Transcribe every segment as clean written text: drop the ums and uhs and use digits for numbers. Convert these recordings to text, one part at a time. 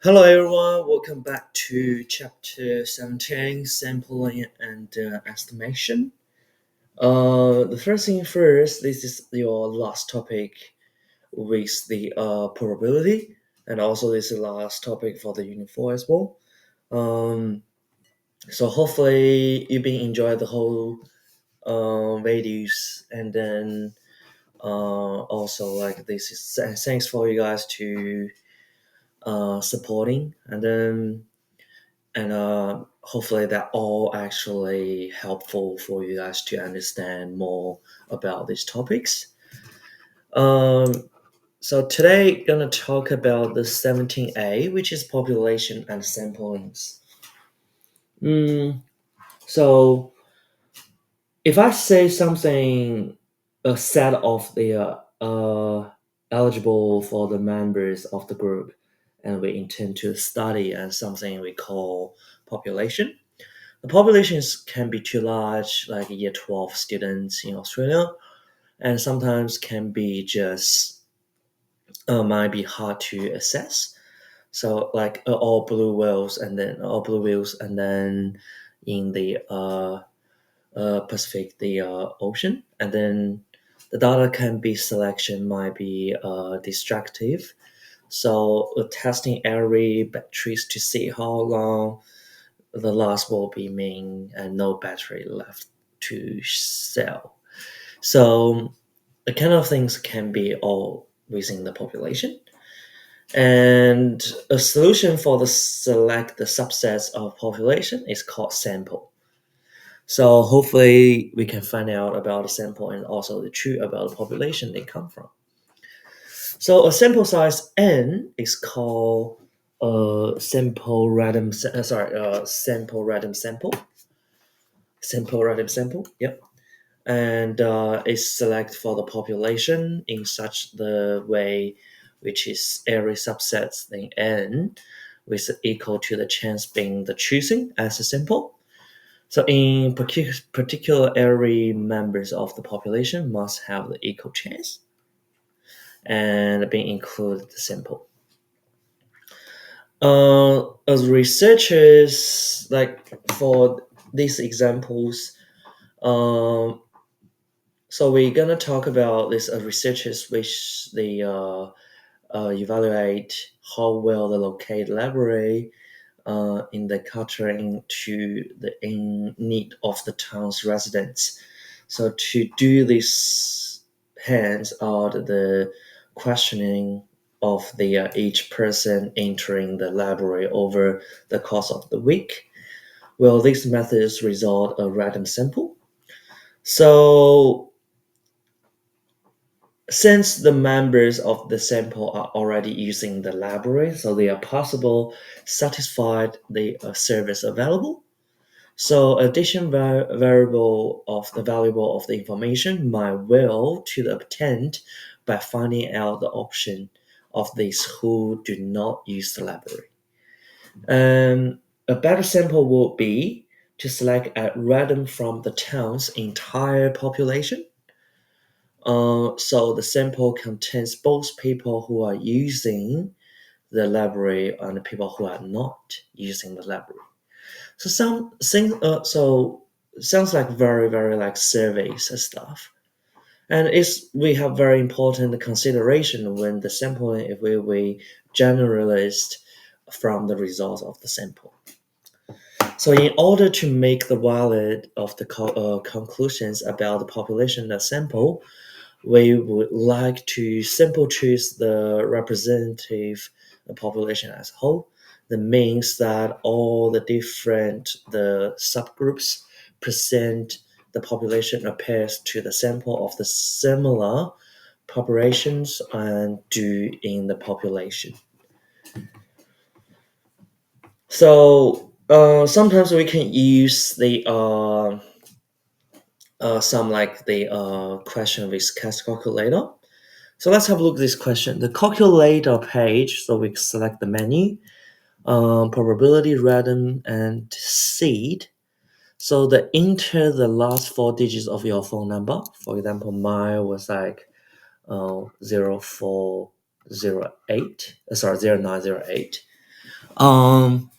Hello everyone, welcome back to chapter 17, sampling and estimation. The first thing first, this is your last topic with the probability, and also this is the last topic for the unit 4 as well. Um, so hopefully you've been enjoying the whole videos, and then also like this is thanks for you guys to supporting, and hopefully that all actually helpful for you guys to understand more about these topics. um, so today gonna talk about the 17A, which is population and samplings. So if I say something, a set of the eligible for the members of the group, and we intend to study as something we call population. The populations can be too large, like year 12 students in Australia, and sometimes can be just might be hard to assess. So like all blue whales, and then in the Pacific, the ocean, and then the data can be selection might be destructive. So testing every batteries to see how long the last will be mean and no battery left to sell. So the kind of things can be all within the population. And a solution for the select the subsets of population is called sample. So hopefully we can find out about the sample and also the truth about the population they come from. So a sample size n is called sample random sample. Yep. And is select for the population in such the way which is every subset in n with equal to the chance being the choosing as a sample. So in particular, every members of the population must have the equal chance and being included the sample. As researchers, like for these examples, um, so we're gonna talk about these researchers which they evaluate how well the locate library in the catering to the in need of the town's residents. So to do this hands out the questioning of the each person entering the library over the course of the week. Well, these methods result a random sample. So since the members of the sample are already using the library, so they are possible satisfied the service available. So addition variable of the valuable of the information might will to the obtained by finding out the option of these who do not use the library. A better sample would be to select at random from the town's entire population. So the sample contains both people who are using the library and the people who are not using the library. So some things, so sounds like very like surveys and stuff. And it's we have very important consideration when the sampling if we generalist from the results of the sample. So in order to make the valid of the conclusions about the population of sample, we would like to simple choose the representative population as a whole. That means that all the different the subgroups present the population appears to the sample of the similar populations and do in the population. So sometimes we can use the some like the question with cast calculator. So let's have a look at this question. The calculator page, so we select the menu, probability, random, and seed. So the enter the last four digits of your phone number. For example, mine was like 0408, sorry, 0908. Um,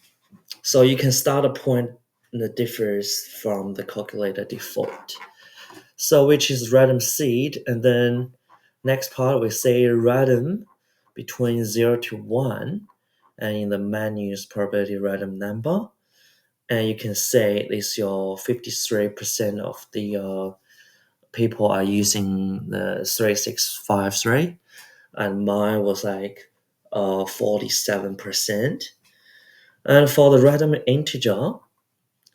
so you can start a point that differs from the calculator default. So which is random seed, and then next part we say random between 0 to 1, and in the menus probability random number, and you can say this your 53% of the people are using the 3653, and mine was like 47%. And for the random integer,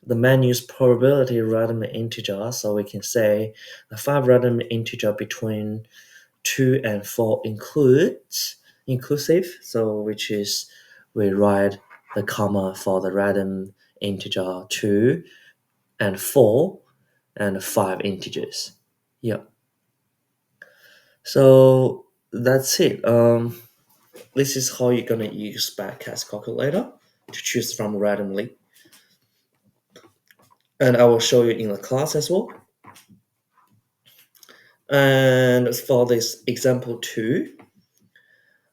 the menu's probability random integer, so we can say the 5 random integer between 2 and 4 inclusive, so which is we write the comma for the random integer 2 and 4 and 5 integers. Yeah. So that's it. This is how you're gonna use backcast calculator to choose from randomly, and I will show you in the class as well. And for this example two,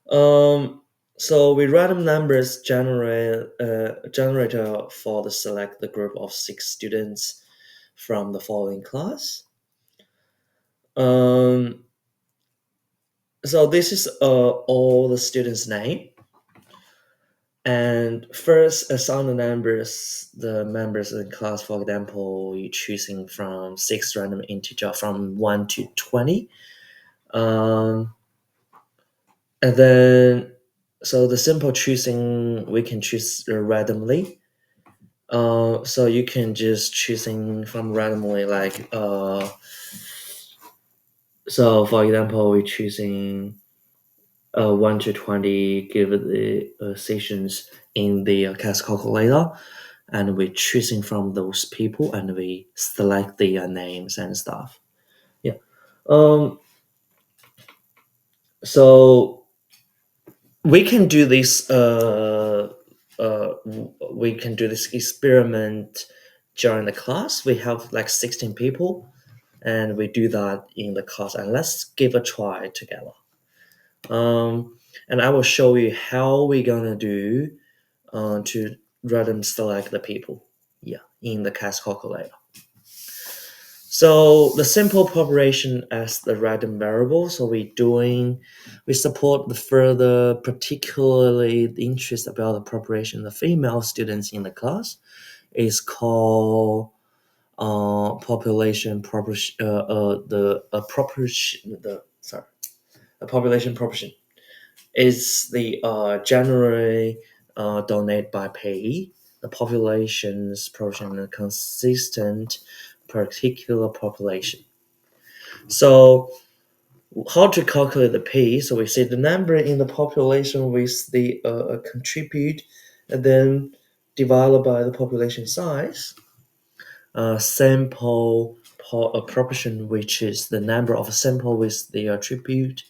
um, so we random numbers generator for the select the group of 6 students from the following class. Um, so this is all the students' name. And first, assign the members in class. For example, you choosing from 6 random integer from 1 to 20. Um, and then, so the simple choosing, we can choose randomly. So you can just choosing from randomly, like, so for example, we choosing 1 to 20, give the sessions in the cast calculator, and we're choosing from those people, and we select their names and stuff. Yeah. Um. So we can do this. We can do this experiment during the class. We have like 16 people, and we do that in the class. And let's give a try together. And I will show you how we're gonna do to random select the people. Yeah, in the cast calculator. So the simple population as the random variable. So we support the further particularly the interest about the population of female students in the class is called population proportion. The proportion. The sorry, a population proportion is the generally donated by payee. The population's proportion is consistent particular population. So how to calculate the p? So we say the number in the population with the contribute, and then divided by the population size. Sample proportion, which is the number of sample with the attribute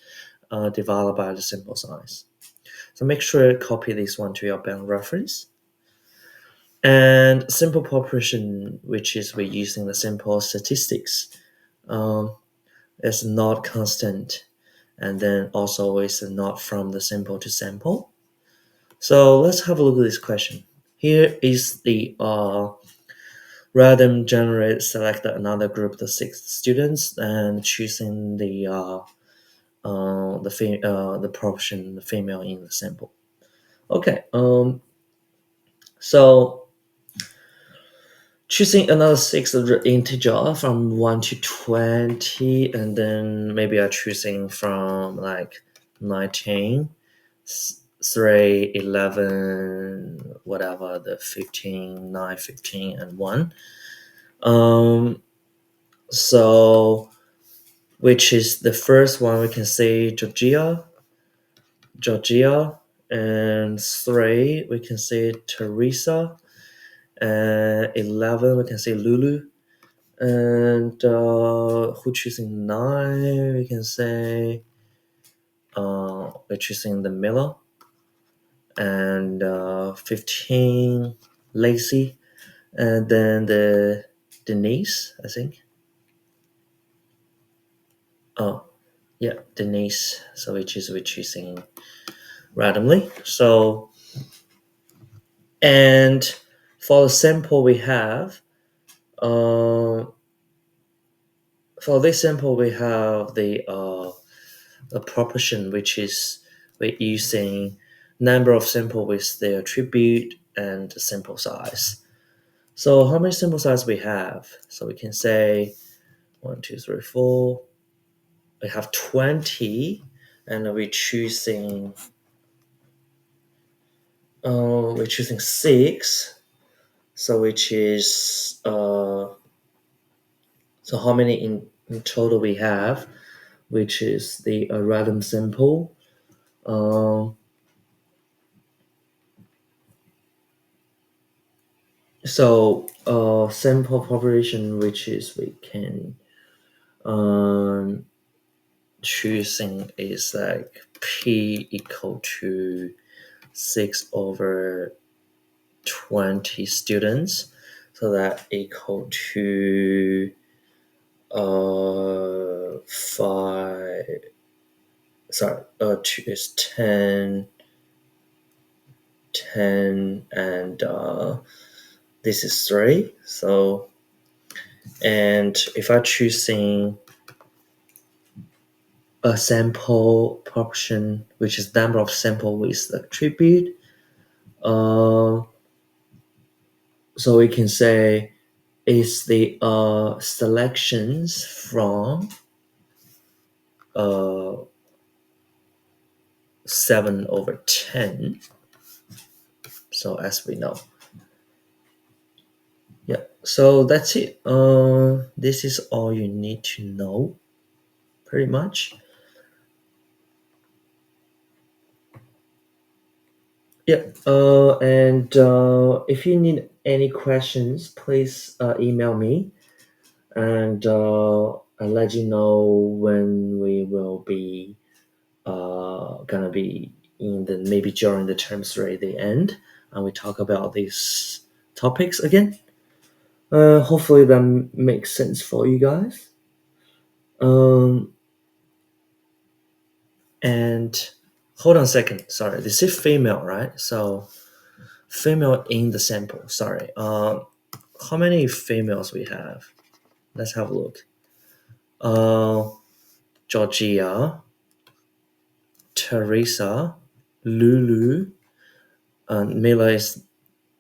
divided by the sample size. So make sure you copy this one to your bank reference. And simple population, which is we're using the simple statistics, is not constant, and then also is not from the sample to sample. So let's have a look at this question. Here is the random generate select another group of 6 students and choosing the proportion the female in the sample. Okay. So choosing another 6 integer from 1 to 20, and then maybe I'm choosing from like 19, 3, 11, whatever, the 15, 9, 15, and 1. So which is the first one, we can say Georgia, and 3 we can say Teresa, and 11 we can say Lulu, and who choosing 9 we can say we're choosing the Miller, and 15 Lacey, and then the Denise, I think. Oh, yeah, Denise. So we're choosing randomly. So And for the sample we have, uh, for this sample we have the proportion, which is we're using number of sample with their attribute and sample size. So how many sample size we have? So we can say 1, 2, 3, 4. We have 20, and we're choosing six. So which is so how many in total we have, which is the random sample. Um, sample population, which is we can um, choosing is like p equal to 6/20 students, so that equal to 5. Sorry, two is 10, 10, and this is 3. So, and if I choosing a sample proportion, which is number of sample with attribute, uh, so we can say is the selections from uh, 7/10. So as we know, yeah. So that's it. This is all you need to know, pretty much. Yeah. And if you need any questions, please email me, and I'll let you know when we will be gonna be in the maybe during the term 3 the end, and we talk about these topics again. Hopefully that makes sense for you guys. Um, and hold on a second. Sorry, this is female, right? So female in the sample. Sorry. How many females we have? Let's have a look. Uh, Georgia, Teresa, Lulu, and Mila is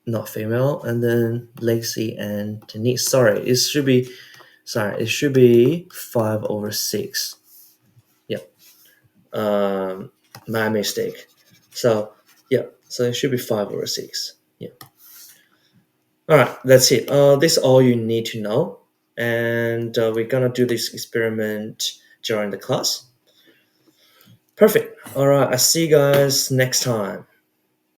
not female, and then Lacey and Denise. It should be 5/6. Yeah. My mistake. So yeah, so it should be 5/6. Yeah. All right, that's it. This is all you need to know, and we're gonna do this experiment during the class. Perfect. All right, I'll see you guys next time.